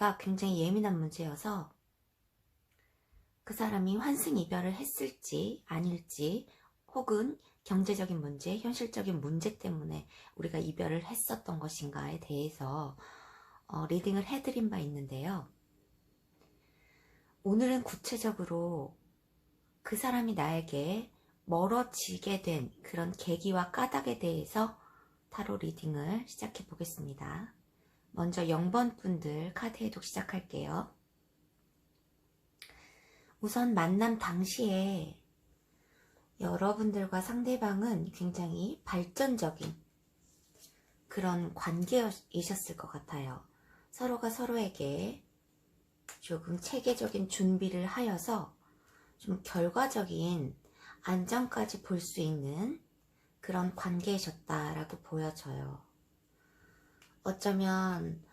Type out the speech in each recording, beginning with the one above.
문제가 굉장히 예민한 문제여서 그 사람이 환승 이별을 했을지 아닐지, 혹은 경제적인 문제, 현실적인 문제 때문에 우리가 이별을 했었던 것인가에 대해서 리딩을 해드린 바 있는데요. 오늘은 구체적으로 그 사람이 나에게 멀어지게 된 그런 계기와 까닭에 대해서 타로 리딩을 시작해 보겠습니다. 먼저 0번 분들 카드 해독 시작할게요. 우선 만남 당시에 여러분들과 상대방은 굉장히 발전적인 그런 관계이셨을 것 같아요. 서로가 서로에게 조금 체계적인 준비를 하여서 좀 결과적인 안정까지 볼 수 있는 그런 관계이셨다라고 보여져요. 어쩌면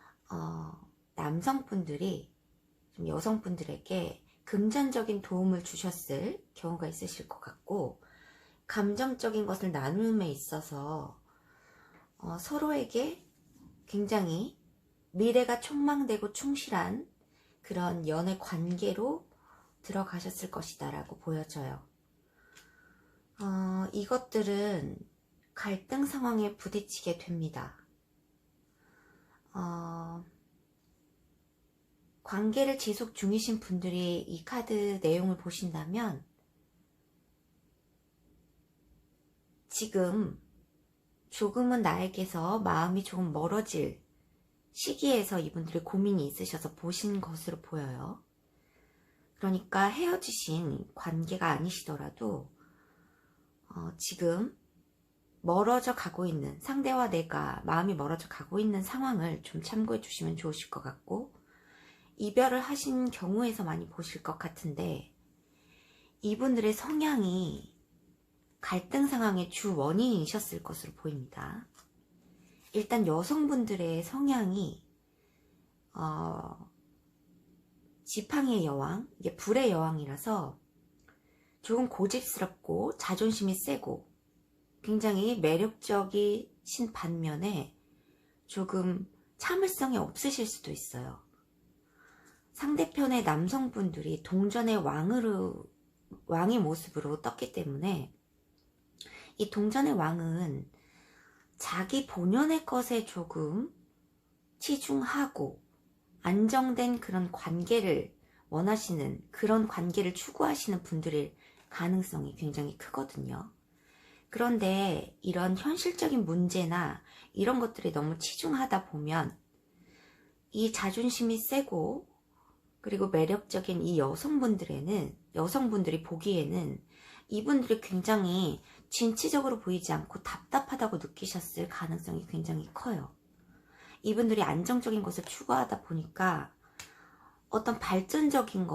남성분들이 좀 여성분들에게 금전적인 도움을 주셨을 경우가 있으실 것 같고, 감정적인 것을 나눔에 있어서 서로에게 굉장히 미래가 촉망되고 충실한 그런 연애 관계로 들어가셨을 것이다 라고 보여져요. 이것들은 갈등 상황에 부딪히게 됩니다. 관계를 지속 중이신 분들이 이 카드 내용을 보신다면 지금 조금은 나에게서 마음이 조금 멀어질 시기에서 이분들이 고민이 있으셔서 보신 것으로 보여요. 그러니까 헤어지신 관계가 아니시더라도 지금 멀어져 가고 있는, 상대와 내가 마음이 멀어져 가고 있는 상황을 좀 참고해 주시면 좋으실 것 같고, 이별을 하신 경우에서 많이 보실 것 같은데, 이분들의 성향이 갈등 상황의 주 원인이셨을 것으로 보입니다. 일단 여성분들의 성향이 지팡이의 여왕, 이게 불의 여왕이라서 조금 고집스럽고 자존심이 세고 굉장히 매력적이신 반면에 조금 참을성이 없으실 수도 있어요. 상대편의 남성분들이 동전의 왕의 모습으로 떴기 때문에 이 동전의 왕은 자기 본연의 것에 조금 치중하고 안정된 그런 관계를 원하시는, 그런 관계를 추구하시는 분들일 가능성이 굉장히 크거든요. 그런데 이런 현실적인 문제나 이런 것들이 너무 치중하다 보면 이 자존심이 세고 그리고 매력적인 이 여성분들이 보기에는 이분들이 굉장히 진취적으로 보이지 않고 답답하다고 느끼셨을 가능성이 굉장히 커요. 이분들이 안정적인 것을 추구하다 보니까 어떤 발전적인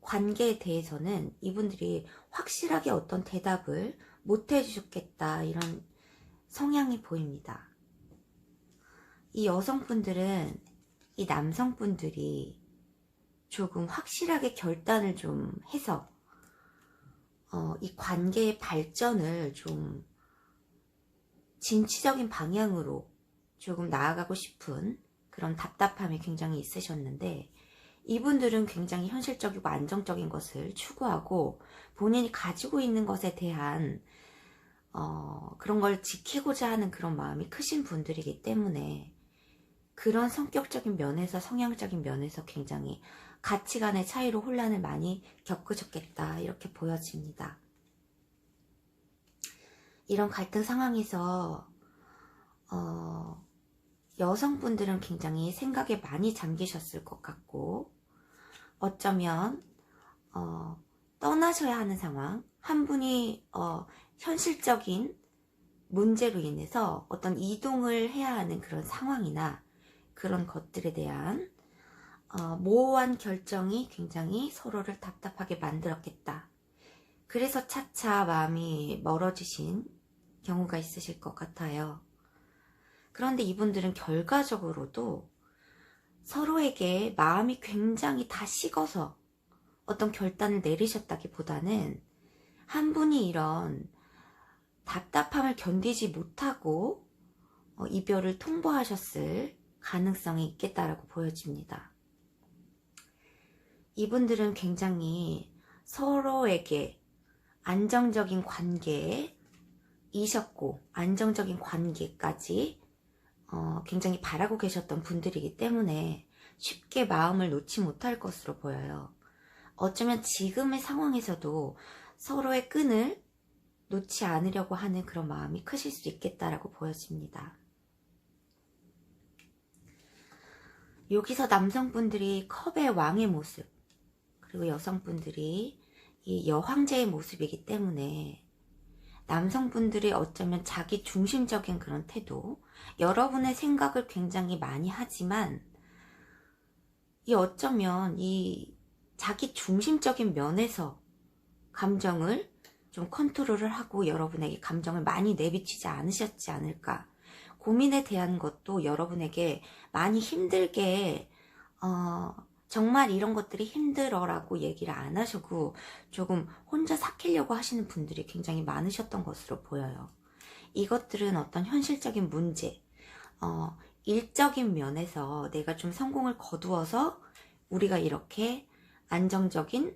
관계에 대해서는 이분들이 확실하게 어떤 대답을 못 해주셨겠다, 이런 성향이 보입니다. 이 여성분들은 이 남성분들이 조금 확실하게 결단을 좀 해서 이 관계의 발전을 좀 진취적인 방향으로 조금 나아가고 싶은 그런 답답함이 굉장히 있으셨는데, 이분들은 굉장히 현실적이고 안정적인 것을 추구하고 본인이 가지고 있는 것에 대한 그런 걸 지키고자 하는 그런 마음이 크신 분들이기 때문에 그런 성격적인 면에서, 성향적인 면에서 굉장히 가치관의 차이로 혼란을 많이 겪으셨겠다, 이렇게 보여집니다. 이런 갈등 상황에서 여성분들은 굉장히 생각에 많이 잠기셨을 것 같고, 어쩌면 떠나셔야 하는 상황, 한 분이 현실적인 문제로 인해서 어떤 이동을 해야 하는 그런 상황이나 그런 것들에 대한 모호한 결정이 굉장히 서로를 답답하게 만들었겠다. 그래서 차차 마음이 멀어지신 경우가 있으실 것 같아요. 그런데 이분들은 결과적으로도 서로에게 마음이 굉장히 다 식어서 어떤 결단을 내리셨다기보다는 한 분이 이런 답답함을 견디지 못하고 이별을 통보하셨을 가능성이 있겠다라고 보여집니다. 이분들은 굉장히 서로에게 안정적인 관계이셨고 안정적인 관계까지 굉장히 바라고 계셨던 분들이기 때문에 쉽게 마음을 놓지 못할 것으로 보여요. 어쩌면 지금의 상황에서도 서로의 끈을 놓지 않으려고 하는 그런 마음이 크실 수 있겠다라고 보여집니다. 여기서 남성분들이 컵의 왕의 모습, 그리고 여성분들이 이 여황제의 모습이기 때문에 남성분들이 어쩌면 자기 중심적인 그런 태도, 여러분의 생각을 굉장히 많이 하지만 이 어쩌면 이 자기 중심적인 면에서 감정을 좀 컨트롤을 하고 여러분에게 감정을 많이 내비치지 않으셨지 않을까. 고민에 대한 것도 여러분에게 많이 힘들게 정말 이런 것들이 힘들어라고 얘기를 안 하시고 조금 혼자 삭히려고 하시는 분들이 굉장히 많으셨던 것으로 보여요. 이것들은 어떤 현실적인 문제, 일적인 면에서 내가 좀 성공을 거두어서 우리가 이렇게 안정적인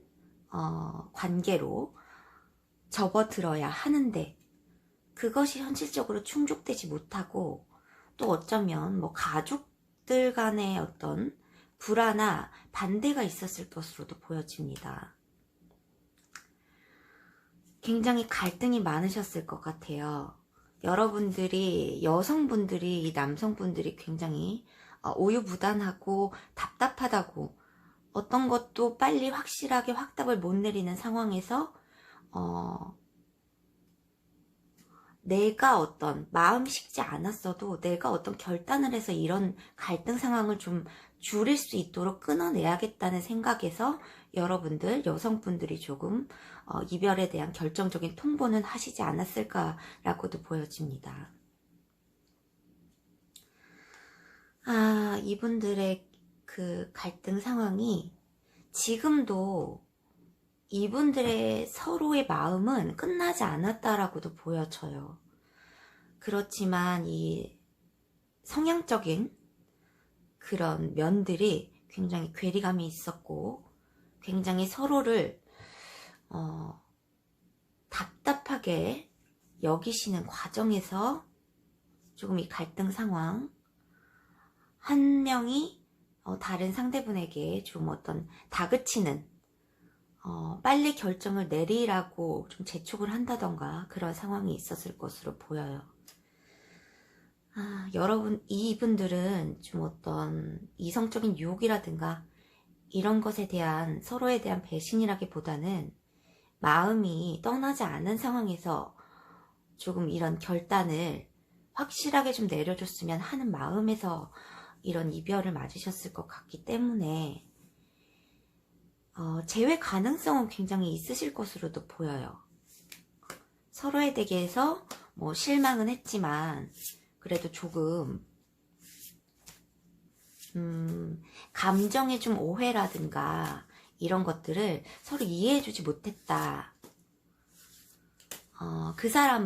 관계로 접어들어야 하는데 그것이 현실적으로 충족되지 못하고 또 어쩌면 뭐 가족들 간의 어떤 불화나 반대가 있었을 것으로도 보여집니다. 굉장히 갈등이 많으셨을 것 같아요. 여러분들이, 여성분들이, 이 남성분들이 굉장히 우유부단하고 답답하다고 어떤 것도 빨리 확실하게 확답을 못 내리는 상황에서 내가 어떤 마음이 식지 않았어도 내가 어떤 결단을 해서 이런 갈등 상황을 좀 줄일 수 있도록 끊어내야겠다는 생각에서 여러분들 여성분들이 조금 이별에 대한 결정적인 통보는 하시지 않았을까라고도 보여집니다. 이분들의 그 갈등 상황이 지금도 이분들의 서로의 마음은 끝나지 않았다라고도 보여져요. 그렇지만 이 성향적인 그런 면들이 굉장히 괴리감이 있었고 굉장히 서로를 답답하게 여기시는 과정에서 조금 이 갈등 상황, 한 명이 다른 상대분에게 좀 어떤 다그치는 빨리 결정을 내리라고 좀 재촉을 한다던가 그런 상황이 있었을 것으로 보여요. 여러분, 이분들은 좀 어떤 이성적인 유혹이라든가 이런 것에 대한 서로에 대한 배신이라기보다는 마음이 떠나지 않은 상황에서 조금 이런 결단을 확실하게 좀 내려줬으면 하는 마음에서 이런 이별을 맞으셨을 것 같기 때문에 재회 가능성은 굉장히 있으실 것으로도 보여요. 서로에 대해서 뭐 실망은 했지만 그래도 조금 감정의 좀 오해라든가 이런 것들을 서로 이해해주지 못했다. 그 사람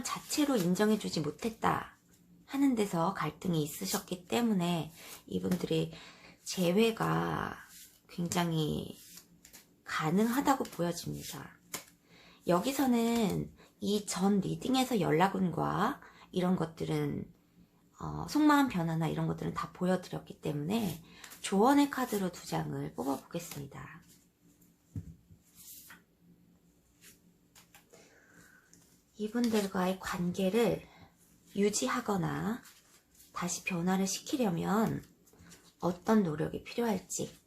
자체로 인정해주지 못했다 하는 데서 갈등이 있으셨기 때문에 이분들이 재회가 굉장히 가능하다고 보여집니다. 여기서는 이 전 리딩에서 연락운과 이런 것들은 속마음 변화나 이런 것들은 다 보여드렸기 때문에 조언의 카드로 2장을 뽑아보겠습니다. 이분들과의 관계를 유지하거나 다시 변화를 시키려면 어떤 노력이 필요할지.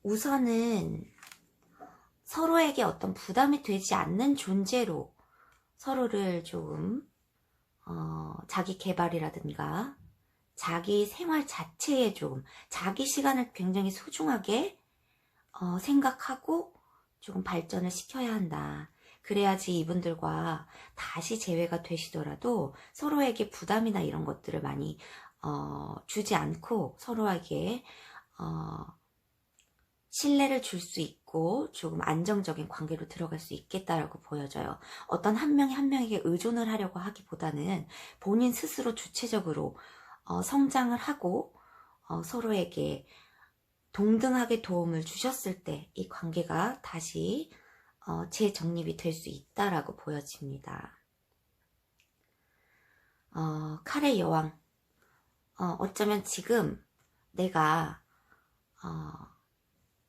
우선은 서로에게 어떤 부담이 되지 않는 존재로 서로를 조금 자기 개발이라든가 자기 생활 자체에 좀 자기 시간을 굉장히 소중하게 생각하고 조금 발전을 시켜야 한다. 그래야지 이분들과 다시 재회가 되시더라도 서로에게 부담이나 이런 것들을 많이 주지 않고 서로에게 신뢰를 줄 수 있고 조금 안정적인 관계로 들어갈 수 있겠다라고 보여져요. 어떤 한 명이 한 명에게 의존을 하려고 하기보다는 본인 스스로 주체적으로 성장을 하고 서로에게 동등하게 도움을 주셨을 때 이 관계가 다시 재정립이 될 수 있다라고 보여집니다. 칼의 여왕, 어쩌면 지금 내가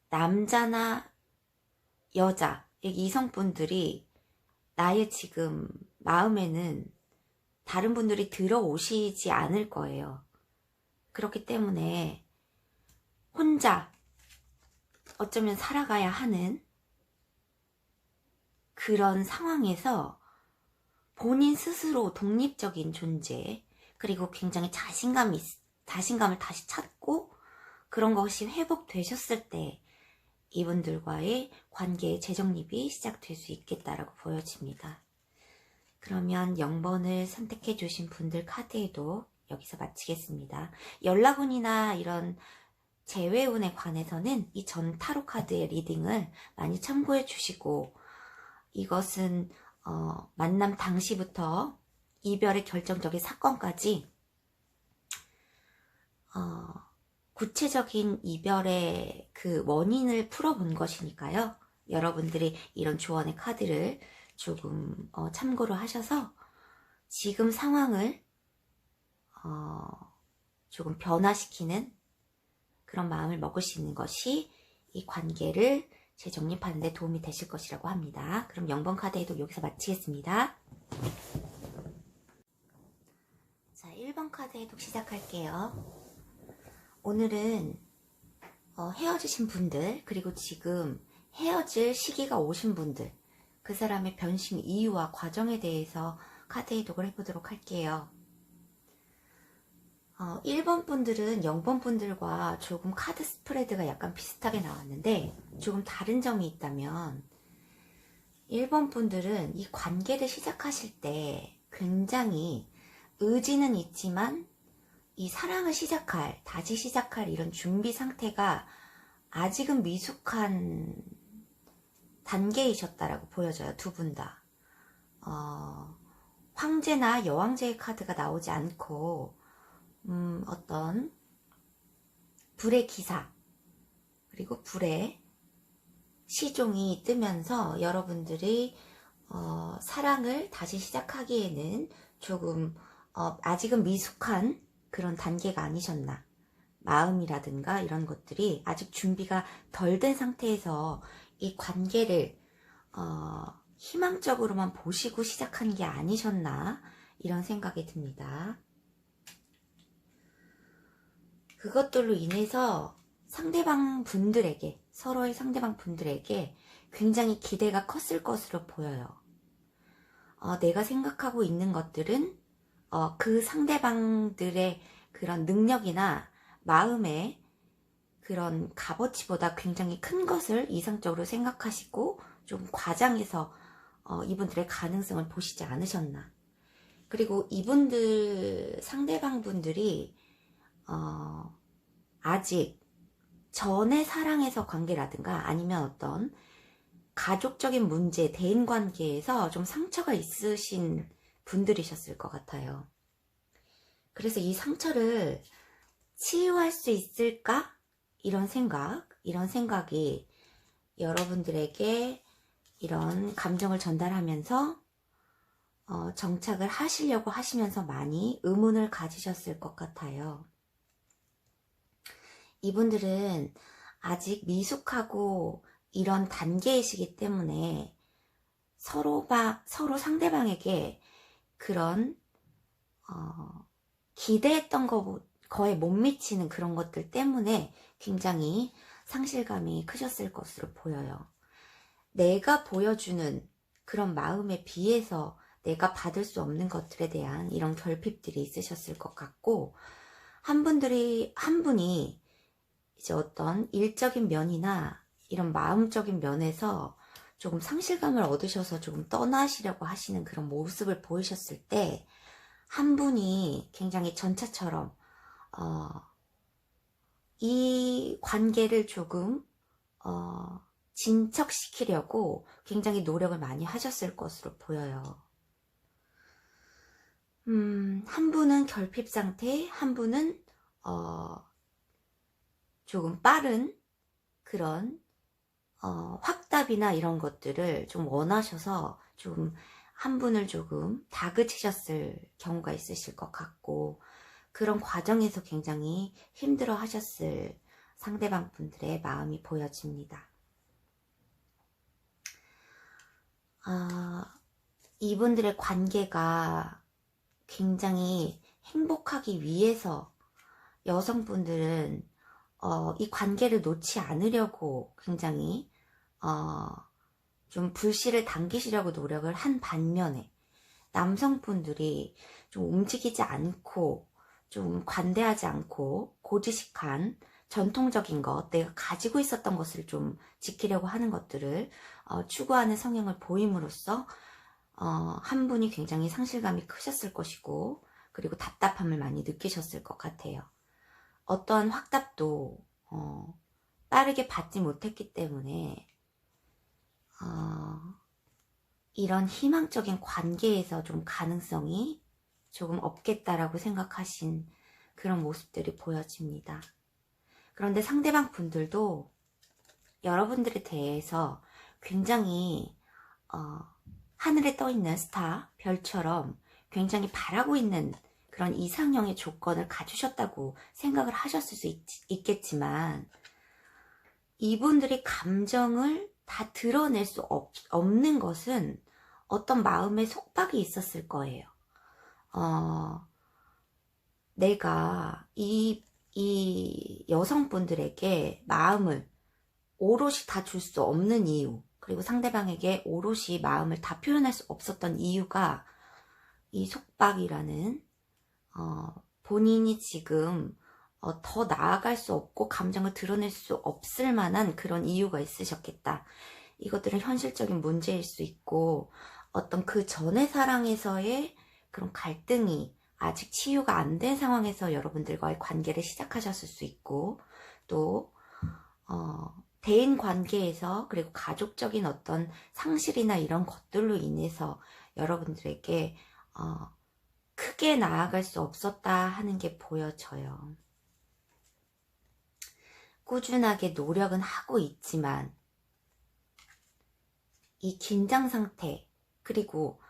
남자나 여자, 이성분들이 나의 지금 마음에는 다른 분들이 들어오시지 않을 거예요. 그렇기 때문에 혼자 어쩌면 살아가야 하는 그런 상황에서 본인 스스로 독립적인 존재, 그리고 굉장히 자신감을 다시 찾고 그런 것이 회복되셨을 때 이분들과의 관계의 재정립이 시작될 수 있겠다라고 보여집니다. 그러면 0번을 선택해 주신 분들 카드에도 여기서 마치겠습니다. 연락운이나 이런 재회운에 관해서는 이 전 타로 카드의 리딩을 많이 참고해 주시고, 이것은 만남 당시부터 이별의 결정적인 사건까지 구체적인 이별의 그 원인을 풀어본 것이니까요. 여러분들이 이런 조언의 카드를 조금 참고를 하셔서 지금 상황을 조금 변화시키는 그런 마음을 먹을 수 있는 것이 이 관계를 재정립하는 데 도움이 되실 것이라고 합니다. 그럼 0번 카드 해독 여기서 마치겠습니다. 자, 1번 카드 해독 시작할게요. 오늘은 헤어지신 분들, 그리고 지금 헤어질 시기가 오신 분들, 그 사람의 변심 이유와 과정에 대해서 카드 해독을 해보도록 할게요. 1번 분들은 0번 분들과 조금 카드 스프레드가 약간 비슷하게 나왔는데 조금 다른 점이 있다면, 1번 분들은 이 관계를 시작하실 때 굉장히 의지는 있지만 이 사랑을 다시 시작할 이런 준비 상태가 아직은 미숙한 단계이셨다라고 보여져요. 두 분 다. 황제나 여왕제의 카드가 나오지 않고 어떤 불의 기사, 그리고 불의 시종이 뜨면서 여러분들이 사랑을 다시 시작하기에는 조금 아직은 미숙한 그런 단계가 아니셨나. 마음이라든가 이런 것들이 아직 준비가 덜 된 상태에서 이 관계를 희망적으로만 보시고 시작한 게 아니셨나, 이런 생각이 듭니다. 그것들로 인해서 상대방 분들에게, 서로의 상대방 분들에게 굉장히 기대가 컸을 것으로 보여요. 내가 생각하고 있는 것들은 그 상대방들의 그런 능력이나 마음의 그런 값어치보다 굉장히 큰 것을 이상적으로 생각하시고 좀 과장해서 이분들의 가능성을 보시지 않으셨나. 그리고 이분들 상대방 분들이 아직 전의 사랑에서 관계라든가 아니면 어떤 가족적인 문제, 대인관계에서 좀 상처가 있으신 분들이셨을 것 같아요. 그래서 이 상처를 치유할 수 있을까? 이런 생각이 여러분들에게 이런 감정을 전달하면서 정착을 하시려고 하시면서 많이 의문을 가지셨을 것 같아요. 이분들은 아직 미숙하고 이런 단계이시기 때문에 서로 상대방에게 그런 기대했던 거에 못 미치는 그런 것들 때문에 굉장히 상실감이 크셨을 것으로 보여요. 내가 보여주는 그런 마음에 비해서 내가 받을 수 없는 것들에 대한 이런 결핍들이 있으셨을 것 같고, 한 분이 이제 어떤 일적인 면이나 이런 마음적인 면에서 조금 상실감을 얻으셔서 조금 떠나시려고 하시는 그런 모습을 보이셨을 때, 한 분이 굉장히 전차처럼 이 관계를 조금 진척시키려고 굉장히 노력을 많이 하셨을 것으로 보여요. 한 분은 결핍 상태, 한 분은 조금 빠른 그런 확답이나 이런 것들을 좀 원하셔서 좀 한 분을 조금 다그치셨을 경우가 있으실 것 같고, 그런 과정에서 굉장히 힘들어 하셨을 상대방 분들의 마음이 보여집니다. 이분들의 관계가 굉장히 행복하기 위해서 여성분들은 이 관계를 놓지 않으려고 굉장히 좀 불씨를 당기시려고 노력을 한 반면에, 남성분들이 좀 움직이지 않고 좀 관대하지 않고 고지식한 전통적인 것, 내가 가지고 있었던 것을 좀 지키려고 하는 것들을 추구하는 성향을 보임으로써 한 분이 굉장히 상실감이 크셨을 것이고, 그리고 답답함을 많이 느끼셨을 것 같아요. 어떠한 확답도 빠르게 받지 못했기 때문에 이런 희망적인 관계에서 좀 가능성이 조금 없겠다라고 생각하신 그런 모습들이 보여집니다. 그런데 상대방 분들도 여러분들에 대해서 굉장히 하늘에 떠있는 스타, 별처럼 굉장히 바라고 있는 그런 이상형의 조건을 갖추셨다고 생각을 하셨을 수 있겠지만, 이분들이 감정을 다 드러낼 수 없는 것은 어떤 마음의 속박이 있었을 거예요. 내가 이 여성분들에게 마음을 오롯이 다 줄 수 없는 이유, 그리고 상대방에게 오롯이 마음을 다 표현할 수 없었던 이유가 이 속박이라는 본인이 지금 더 나아갈 수 없고 감정을 드러낼 수 없을 만한 그런 이유가 있으셨겠다. 이것들은 현실적인 문제일 수 있고, 어떤 그 전의 사랑에서의 그런 갈등이 아직 치유가 안 된 상황에서 여러분들과의 관계를 시작하셨을 수 있고, 또 대인 관계에서, 그리고 가족적인 어떤 상실이나 이런 것들로 인해서 여러분들에게 크게 나아갈 수 없었다 하는 게 보여져요. 꾸준하게 노력은 하고 있지만 이 긴장 상태, 그리고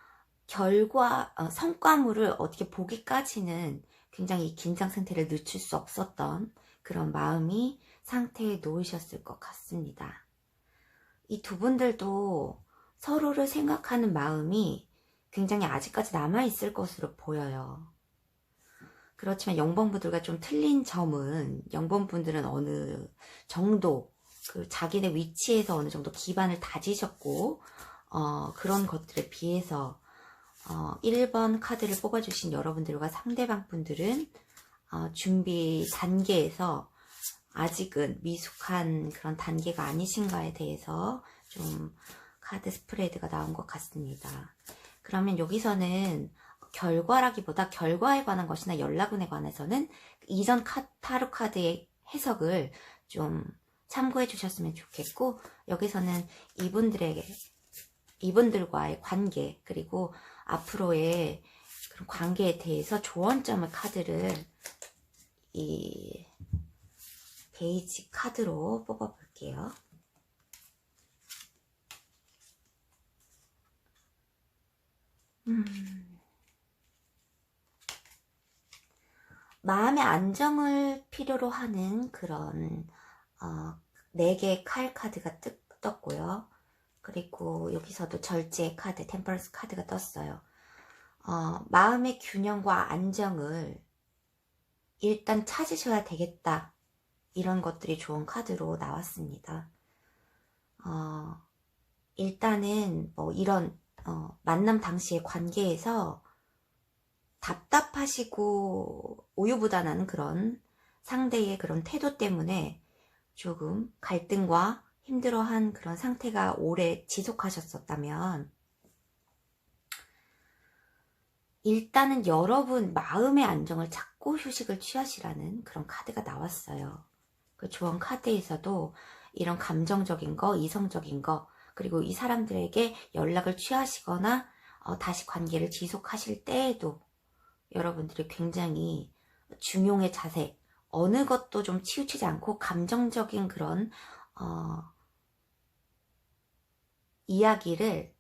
성과물을 어떻게 보기까지는 굉장히 이 긴장 상태를 늦출 수 없었던 그런 마음이 상태에 놓이셨을 것 같습니다. 이 두 분들도 서로를 생각하는 마음이 굉장히 아직까지 남아있을 것으로 보여요. 그렇지만 0번분들과 좀 틀린 점은, 0번분들은 어느 정도 자기네 위치에서 어느 정도 기반을 다지셨고, 그런 것들에 비해서 1번 카드를 뽑아주신 여러분들과 상대방 분들은 준비 단계에서 아직은 미숙한 그런 단계가 아니신가에 대해서 좀 카드 스프레드가 나온 것 같습니다. 그러면 여기서는 결과라기보다 결과에 관한 것이나 연락운에 관해서는 이전 타로 카드의 해석을 좀 참고해 주셨으면 좋겠고, 여기서는 이분들과의 관계, 그리고 앞으로의 그런 관계에 대해서 조언점을 카드를 이 베이지 카드로 뽑아 볼게요. 마음의 안정을 필요로 하는 그런 4개의 칼 카드가 떴고요. 그리고 여기서도 절제의 카드, 템퍼런스 카드가 떴어요. 마음의 균형과 안정을 일단 찾으셔야 되겠다, 이런 것들이 좋은 카드로 나왔습니다. 일단은 뭐 이런 만남 당시의 관계에서 답답하시고 우유부단한 그런 상대의 그런 태도 때문에 조금 갈등과 힘들어한 그런 상태가 오래 지속하셨었다면, 일단은 여러분 마음의 안정을 찾고 휴식을 취하시라는 그런 카드가 나왔어요. 그 조언 카드에서도 이런 감정적인 거, 이성적인 거, 그리고 이 사람들에게 연락을 취하시거나 다시 관계를 지속하실 때에도 여러분들이 굉장히 중용의 자세, 어느 것도 좀 치우치지 않고 감정적인 그런 이야기를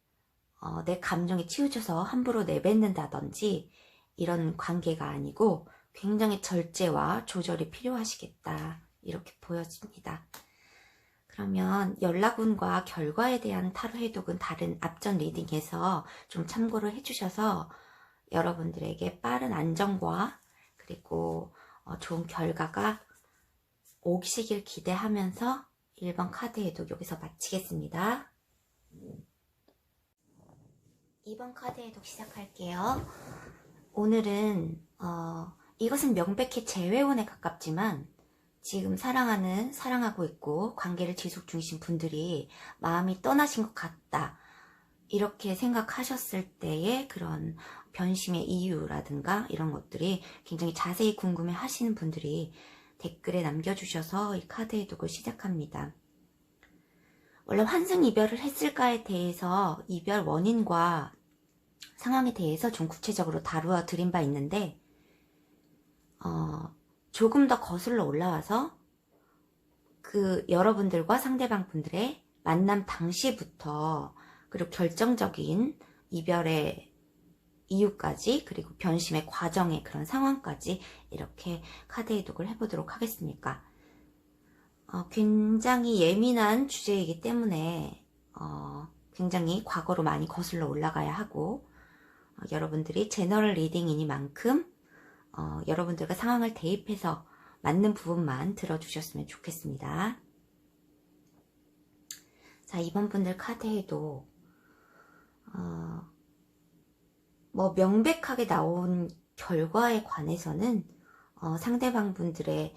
내 감정에 치우쳐서 함부로 내뱉는다든지 이런 관계가 아니고 굉장히 절제와 조절이 필요하시겠다, 이렇게 보여집니다. 그러면 연락운과 결과에 대한 타로 해독은 다른 앞전 리딩에서 좀 참고를 해주셔서 여러분들에게 빠른 안정과 그리고 좋은 결과가 오시길 기대하면서 1번 카드 해독 여기서 마치겠습니다. 2번 카드 해독 시작할게요. 오늘은 이것은 명백히 재회원에 가깝지만 지금 사랑하고 있고 관계를 지속 중이신 분들이 마음이 떠나신 것 같다, 이렇게 생각하셨을 때의 그런 변심의 이유라든가 이런 것들이 굉장히 자세히 궁금해 하시는 분들이 댓글에 남겨주셔서 이 카드 해독을 시작합니다. 원래 환승 이별을 했을까에 대해서 이별 원인과 상황에 대해서 좀 구체적으로 다루어 드린 바 있는데 조금 더 거슬러 올라와서 그 여러분들과 상대방 분들의 만남 당시부터 그리고 결정적인 이별의 이유까지 그리고 변심의 과정의 그런 상황까지 이렇게 카드 해독을 해보도록 하겠습니다. 굉장히 예민한 주제이기 때문에 굉장히 과거로 많이 거슬러 올라가야 하고 여러분들이 제너럴 리딩이니만큼 여러분들과 상황을 대입해서 맞는 부분만 들어주셨으면 좋겠습니다. 자, 이번 분들 카드 해독 뭐 명백하게 나온 결과에 관해서는 상대방 분들의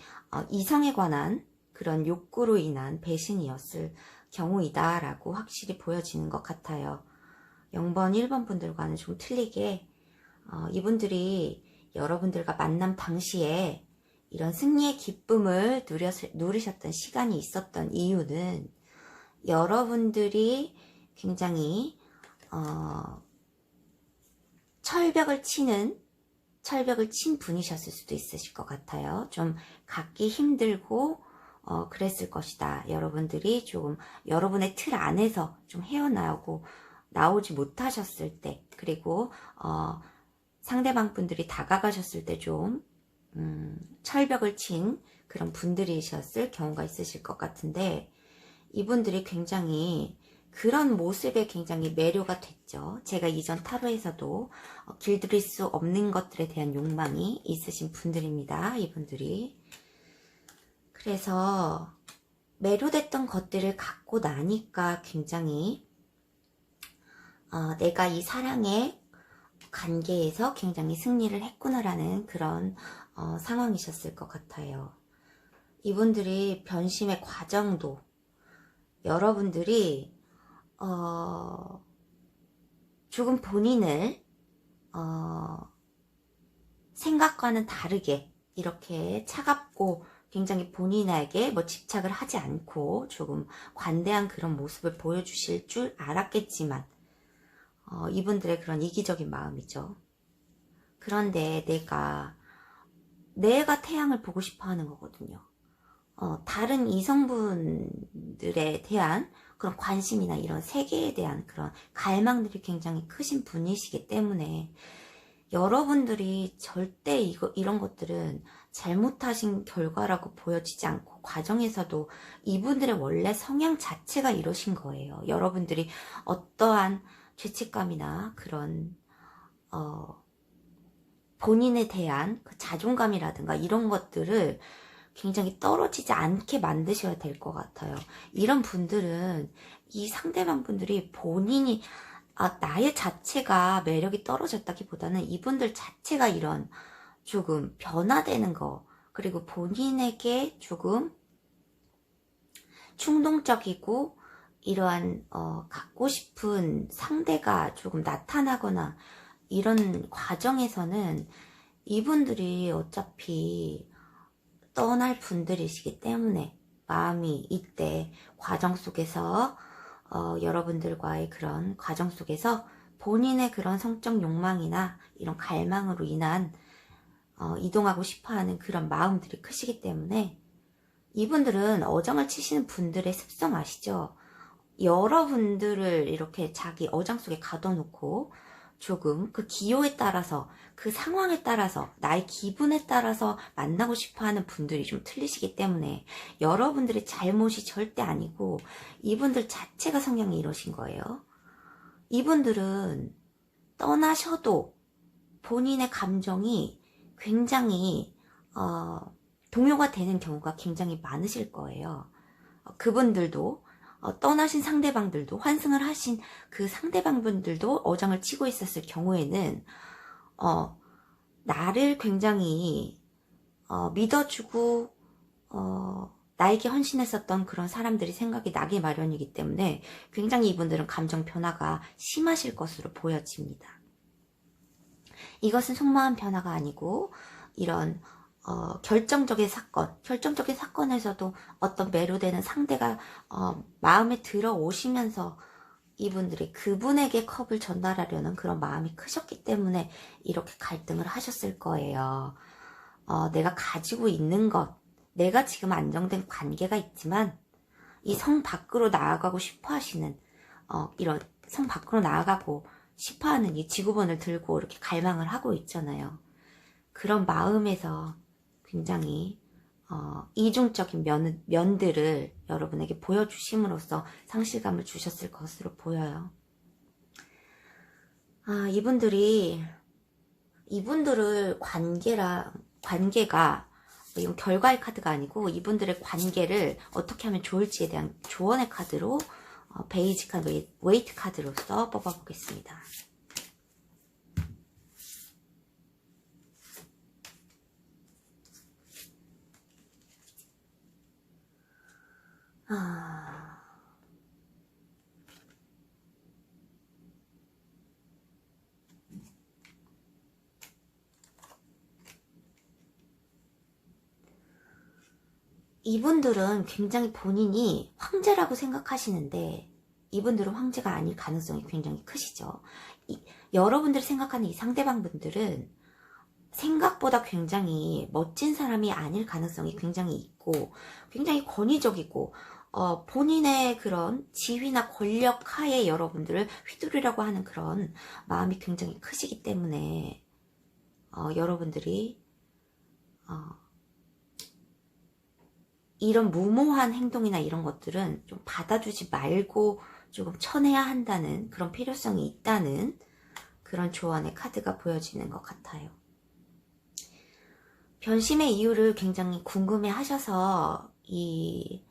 이성에 관한 그런 욕구로 인한 배신이었을 경우이다 라고 확실히 보여지는 것 같아요. 0번, 1번 분들과는 좀 틀리게 이분들이 여러분들과 만남 당시에 이런 승리의 기쁨을 누리셨던 시간이 있었던 이유는 여러분들이 굉장히 철벽을 친 분이셨을 수도 있으실 것 같아요. 좀 갖기 힘들고 그랬을 것이다. 여러분들이 조금 여러분의 틀 안에서 좀 나오지 못하셨을 때, 그리고 상대방 분들이 다가가셨을 때 좀 철벽을 친 그런 분들이셨을 경우가 있으실 것 같은데, 이분들이 굉장히 그런 모습에 굉장히 매료가 됐죠. 제가 이전 타로에서도 길들일 수 없는 것들에 대한 욕망이 있으신 분들입니다. 이분들이. 그래서 매료됐던 것들을 갖고 나니까 굉장히 내가 이 사랑의 관계에서 굉장히 승리를 했구나라는 그런 상황이셨을 것 같아요. 이분들이 변심의 과정도 여러분들이 조금 본인을 생각과는 다르게 이렇게 차갑고 굉장히 본인에게 뭐 집착을 하지 않고 조금 관대한 그런 모습을 보여주실 줄 알았겠지만 이분들의 그런 이기적인 마음이죠. 그런데 내가 태양을 보고 싶어 하는 거거든요. 다른 이성분들에 대한 그런 관심이나 이런 세계에 대한 그런 갈망들이 굉장히 크신 분이시기 때문에 여러분들이 절대 이런 것들은 잘못하신 결과라고 보여지지 않고 과정에서도 이분들의 원래 성향 자체가 이러신 거예요. 여러분들이 어떠한 죄책감이나 그런 본인에 대한 그 자존감이라든가 이런 것들을 굉장히 떨어지지 않게 만드셔야 될 것 같아요. 이런 분들은 이 상대방 분들이 본인이 나의 자체가 매력이 떨어졌다기보다는 이분들 자체가 이런 조금 변화되는 거, 그리고 본인에게 조금 충동적이고 이러한 갖고 싶은 상대가 조금 나타나거나 이런 과정에서는 이분들이 어차피 떠날 분들이시기 때문에 마음이 이때 과정 속에서 여러분들과의 그런 과정 속에서 본인의 그런 성적 욕망이나 이런 갈망으로 인한 이동하고 싶어하는 그런 마음들이 크시기 때문에 이분들은 어장을 치시는 분들의 습성 아시죠? 여러분들을 이렇게 자기 어장 속에 가둬놓고 조금 그 기호에 따라서 그 상황에 따라서 나의 기분에 따라서 만나고 싶어하는 분들이 좀 틀리시기 때문에 여러분들의 잘못이 절대 아니고 이분들 자체가 성향이 이러신 거예요. 이분들은 떠나셔도 본인의 감정이 굉장히 동요가 되는 경우가 굉장히 많으실 거예요. 그분들도 떠나신 상대방들도 환승을 하신 그 상대방분들도 어장을 치고 있었을 경우에는 나를 굉장히 믿어주고 나에게 헌신했었던 그런 사람들이 생각이 나기 마련이기 때문에 굉장히 이분들은 감정 변화가 심하실 것으로 보여집니다. 이것은 속마음 변화가 아니고 이런 결정적인 사건에서도 어떤 매료되는 상대가 마음에 들어오시면서 이분들이 그분에게 컵을 전달하려는 그런 마음이 크셨기 때문에 이렇게 갈등을 하셨을 거예요. 내가 가지고 있는 것, 내가 지금 안정된 관계가 있지만 이 성 밖으로 나아가고 싶어 하시는 이런 성 밖으로 나아가고 싶어 하는 이 지구본을 들고 이렇게 갈망을 하고 있잖아요. 그런 마음에서 굉장히 이중적인 면들을 여러분에게 보여주심으로써 상실감을 주셨을 것으로 보여요. 이분들을 관계가 이건 결과의 카드가 아니고 이분들의 관계를 어떻게 하면 좋을지에 대한 조언의 카드로 베이직한 웨이트 카드로서 뽑아보겠습니다. 이분들은 굉장히 본인이 황제라고 생각하시는데 이분들은 황제가 아닐 가능성이 굉장히 크시죠. 여러분들이 생각하는 이 상대방분들은 생각보다 굉장히 멋진 사람이 아닐 가능성이 굉장히 있고 굉장히 권위적이고 본인의 그런 지위나 권력 하에 여러분들을 휘두르려고 하는 그런 마음이 굉장히 크시기 때문에 여러분들이 이런 무모한 행동이나 이런 것들은 좀 받아주지 말고 조금 쳐내야 한다는 그런 필요성이 있다는 그런 조언의 카드가 보여지는 것 같아요. 변심의 이유를 굉장히 궁금해 하셔서 이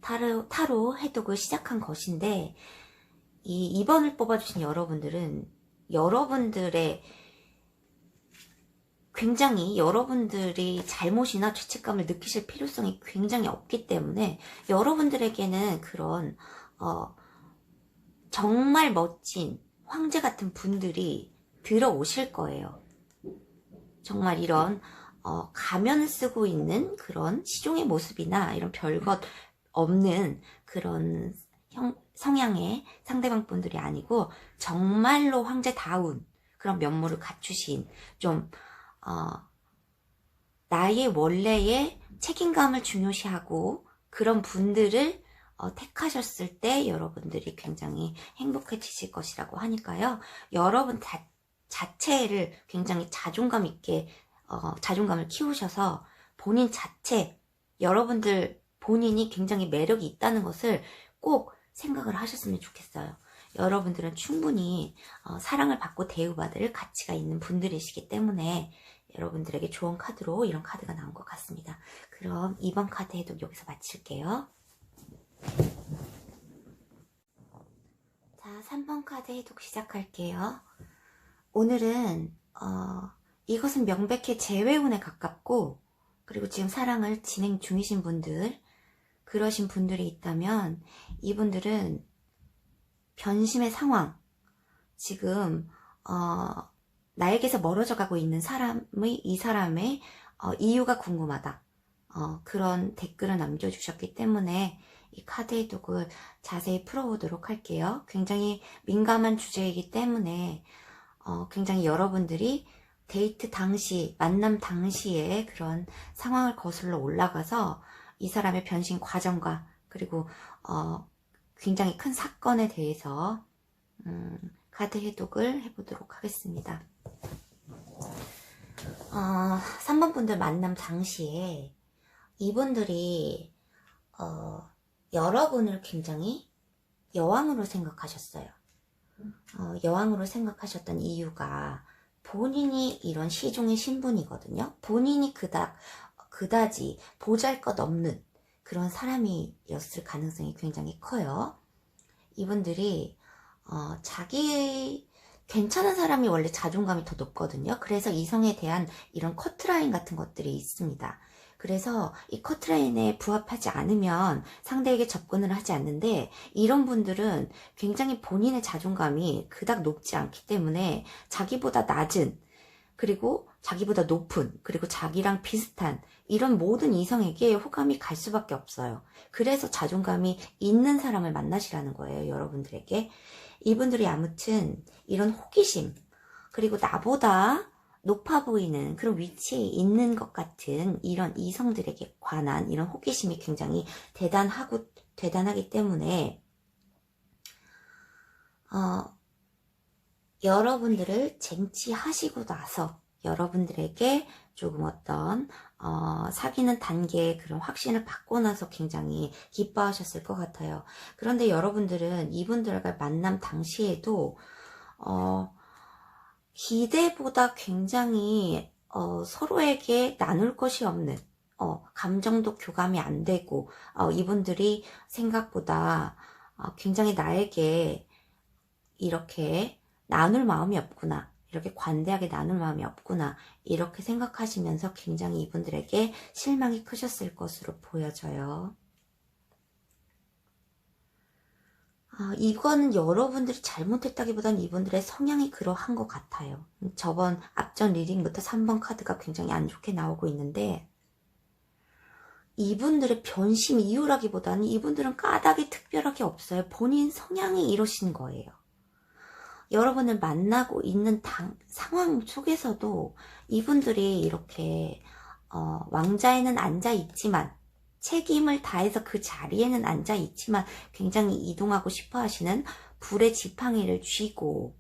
타로 해독을 시작한 것인데 이 2번을 뽑아주신 여러분들은 여러분들이 잘못이나 죄책감을 느끼실 필요성이 굉장히 없기 때문에 여러분들에게는 그런 정말 멋진 황제 같은 분들이 들어오실 거예요. 정말 이런 가면을 쓰고 있는 그런 시종의 모습이나 이런 별것 없는 그런 성향의 상대방 분들이 아니고 정말로 황제다운 그런 면모를 갖추신 좀 나의 원래의 책임감을 중요시하고 그런 분들을 택하셨을 때 여러분들이 굉장히 행복해지실 것이라고 하니까요. 여러분 자체를 굉장히 자존감 있게 자존감을 키우셔서 본인 자체, 여러분들 본인이 굉장히 매력이 있다는 것을 꼭 생각을 하셨으면 좋겠어요. 여러분들은 충분히 사랑을 받고 대우받을 가치가 있는 분들이시기 때문에 여러분들에게 좋은 카드로 이런 카드가 나온 것 같습니다. 그럼 2번 카드 해독 여기서 마칠게요. 자, 3번 카드 해독 시작할게요. 오늘은 이것은 명백히 재회운에 가깝고 그리고 지금 사랑을 진행 중이신 분들 그러신 분들이 있다면 이분들은 변심의 상황 지금 나에게서 멀어져 가고 있는 이 사람의 이유가 궁금하다. 그런 댓글을 남겨주셨기 때문에 이 카드 해독을 자세히 풀어보도록 할게요. 굉장히 민감한 주제이기 때문에 굉장히 여러분들이 데이트 당시, 만남 당시에 그런 상황을 거슬러 올라가서 이 사람의 변신 과정과 그리고 굉장히 큰 사건에 대해서 카드 해독을 해보도록 하겠습니다. 3번 분들 만남 당시에 이분들이 여러분을 굉장히 여왕으로 생각하셨어요. 여왕으로 생각하셨던 이유가 본인이 이런 시종의 신분이거든요. 본인이 그다지 보잘것없는 그런 사람이었을 가능성이 굉장히 커요. 이분들이 자기 괜찮은 사람이 원래 자존감이 더 높거든요. 그래서 이성에 대한 이런 커트라인 같은 것들이 있습니다. 그래서 이 커트라인에 부합하지 않으면 상대에게 접근을 하지 않는데, 이런 분들은 굉장히 본인의 자존감이 그닥 높지 않기 때문에 자기보다 낮은, 그리고 자기보다 높은, 그리고 자기랑 비슷한 이런 모든 이성에게 호감이 갈 수밖에 없어요. 그래서 자존감이 있는 사람을 만나시라는 거예요, 여러분들에게. 이분들이 아무튼 이런 호기심, 그리고 나보다 높아 보이는 그런 위치에 있는 것 같은 이런 이성들에게 관한 이런 호기심이 굉장히 대단하기 때문에 여러분들을 쟁취하시고 나서 여러분들에게 조금 어떤 사귀는 단계의 그런 확신을 받고 나서 굉장히 기뻐하셨을 것 같아요. 그런데 여러분들은 이분들과 만남 당시에도 기대보다 굉장히 서로에게 나눌 것이 없는, 감정도 교감이 안 되고, 이분들이 생각보다 굉장히 나에게 이렇게 나눌 마음이 없구나, 이렇게 관대하게 나눌 마음이 없구나, 이렇게 생각하시면서 굉장히 이분들에게 실망이 크셨을 것으로 보여져요. 이거는 여러분들이 잘못했다기보다는 이분들의 성향이 그러한 것 같아요. 앞전 리딩부터 3번 카드가 굉장히 안 좋게 나오고 있는데, 이분들의 변심 이유라기보다는 이분들은 까닭이 특별하게 없어요. 본인 성향이 이러신 거예요. 여러분을 만나고 있는 상황 속에서도 이분들이 이렇게 왕자에는 앉아 있지만, 책임을 다해서 그 자리에는 앉아 있지만 굉장히 이동하고 싶어 하시는 불의 지팡이를 쥐고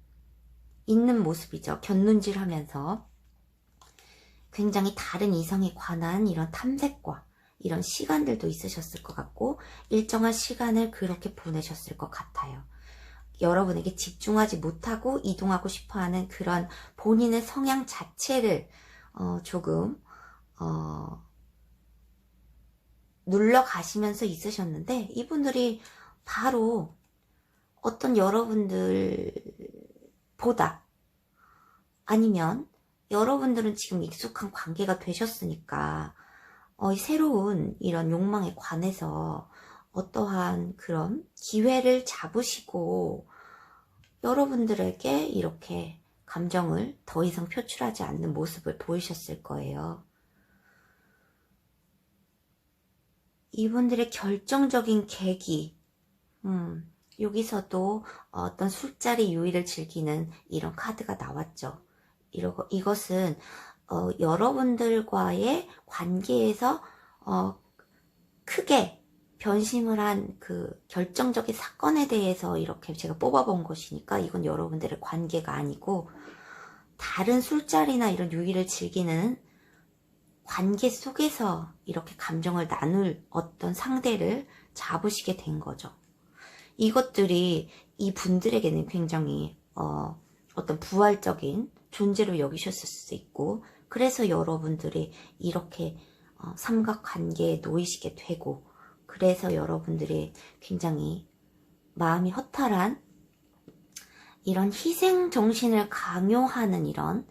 있는 모습이죠. 곁눈질 하면서 굉장히 다른 이성에 관한 이런 탐색과 이런 시간들도 있으셨을 것 같고, 일정한 시간을 그렇게 보내셨을 것 같아요. 여러분에게 집중하지 못하고 이동하고 싶어하는 그런 본인의 성향 자체를 조금 눌러 가시면서 있으셨는데, 이분들이 바로 어떤 여러분들보다, 아니면 여러분들은 지금 익숙한 관계가 되셨으니까 새로운 이런 욕망에 관해서 어떠한 그런 기회를 잡으시고 여러분들에게 이렇게 감정을 더 이상 표출하지 않는 모습을 보이셨을 거예요. 이분들의 결정적인 계기, 여기서도 어떤 술자리 유의를 즐기는 이런 카드가 나왔죠. 이것은 여러분들과의 관계에서 크게 변심을 한 그 결정적인 사건에 대해서 이렇게 제가 뽑아본 것이니까, 이건 여러분들의 관계가 아니고 다른 술자리나 이런 유의를 즐기는 관계 속에서 이렇게 감정을 나눌 어떤 상대를 잡으시게 된 거죠. 이것들이 이 분들에게는 굉장히 어떤 부활적인 존재로 여기셨을 수 있고, 그래서 여러분들이 이렇게 삼각관계에 놓이시게 되고, 그래서 여러분들이 굉장히 마음이 허탈한 이런 희생정신을 강요하는 이런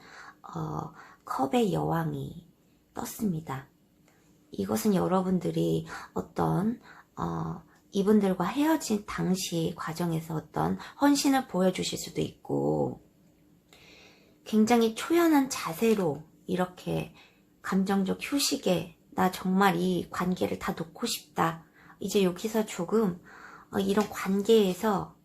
컵의 여왕이 떴습니다. 이것은 여러분들이 어떤 이분들과 헤어진 당시 과정에서 어떤 헌신을 보여주실 수도 있고, 굉장히 초연한 자세로 이렇게 감정적 휴식에 나 정말 이 관계를 다 놓고 싶다. 이제 여기서 조금 이런 관계에서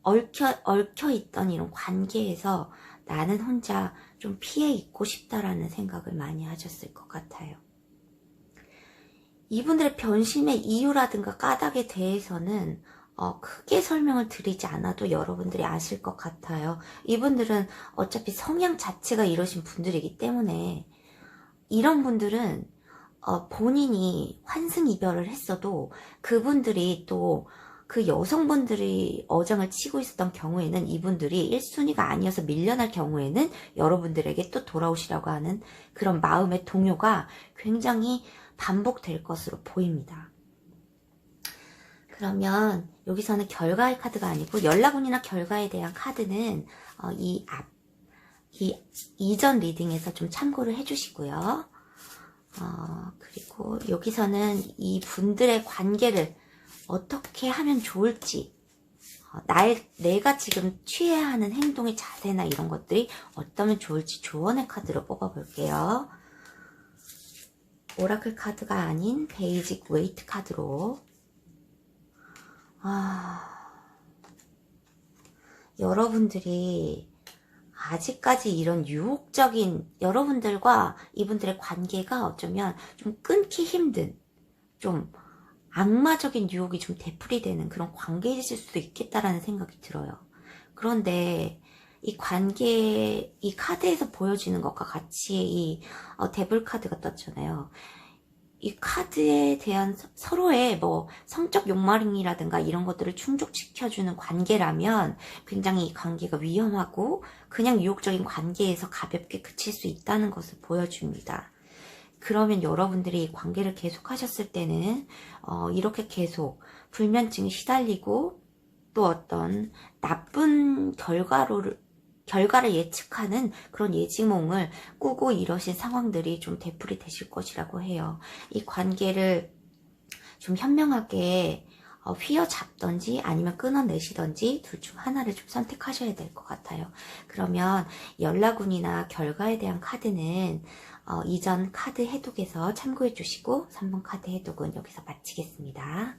얽혀있던 이런 관계에서 나는 혼자 좀 피해 있고 싶다라는 생각을 많이 하셨을 것 같아요. 이분들의 변심의 이유라든가 까닭에 대해서는 크게 설명을 드리지 않아도 여러분들이 아실 것 같아요. 이분들은 어차피 성향 자체가 이러신 분들이기 때문에 이런 분들은 본인이 환승이별을 했어도 그분들이 또 그 여성분들이 어장을 치고 있었던 경우에는 이분들이 1순위가 아니어서 밀려날 경우에는 여러분들에게 또 돌아오시라고 하는 그런 마음의 동요가 굉장히 반복될 것으로 보입니다. 그러면 여기서는 결과의 카드가 아니고 연락운이나 결과에 대한 카드는 이 이전 리딩에서 좀 참고를 해주시고요. 그리고 여기서는 이 분들의 관계를 어떻게 하면 좋을지, 내가 지금 취해야 하는 행동의 자세나 이런 것들이 어떠면 좋을지 조언의 카드로 뽑아볼게요. 오라클 카드가 아닌 베이직 웨이트 카드로. 여러분들이 아직까지 이런 유혹적인 여러분들과 이분들의 관계가 어쩌면 좀 끊기 힘든, 좀 악마적인 유혹이 좀 되풀이되는 그런 관계이실 수도 있겠다라는 생각이 들어요. 그런데 이 관계, 이 카드에서 보여지는 것과 같이 이 데블 카드가 떴잖아요. 이 카드에 대한 서로의 뭐 성적 욕망이라든가 이런 것들을 충족시켜주는 관계라면 굉장히 이 관계가 위험하고 그냥 유혹적인 관계에서 가볍게 그칠 수 있다는 것을 보여줍니다. 그러면 여러분들이 이 관계를 계속 하셨을 때는 이렇게 계속 불면증에 시달리고 또 어떤 나쁜 결과를 예측하는 그런 예지몽을 꾸고 이러신 상황들이 좀 되풀이 되실 것이라고 해요. 이 관계를 좀 현명하게 휘어잡던지 아니면 끊어내시던지 둘 중 하나를 좀 선택하셔야 될 것 같아요. 그러면 연락운이나 결과에 대한 카드는 이전 카드 해독에서 참고해 주시고 3번 카드 해독은 여기서 마치겠습니다.